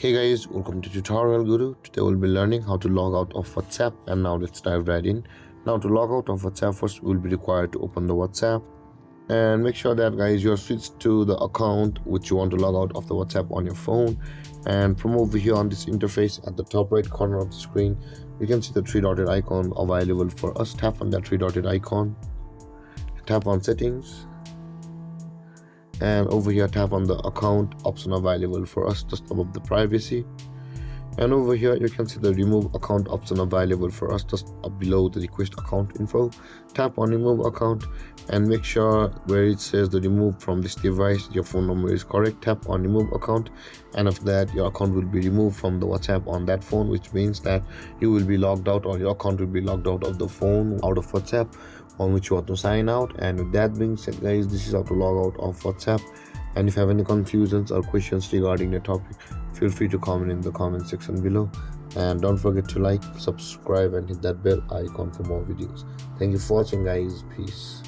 Hey guys, welcome to Tutorial Guru. Today we'll be learning how to log out of WhatsApp, and now let's dive right in. Now to log out of WhatsApp, first we'll be required to open the WhatsApp and make sure that guys you're switched to the account which you want to log out of the WhatsApp on your phone. And from over here on this interface at the top right corner of the screen, you can see the three dotted icon available for us. Tap on that three dotted icon, tap on settings, and over here tap on the account option available for us just above the privacy. And over here you can see the remove account option available for us just below the request account info. Tap on remove account and make sure where it says the remove from this device your phone number is correct. Tap on remove account, and after that your account will be removed from the WhatsApp on that phone, which means that you will be logged out, or your account will be logged out of the phone, out of WhatsApp on which you want to sign out. And with that being said guys, this is how to log out of WhatsApp. And if you have any confusions or questions regarding the topic, feel free to comment in the comment section below. And don't forget to like, subscribe and hit that bell icon for more videos. Thank you for watching guys. Peace.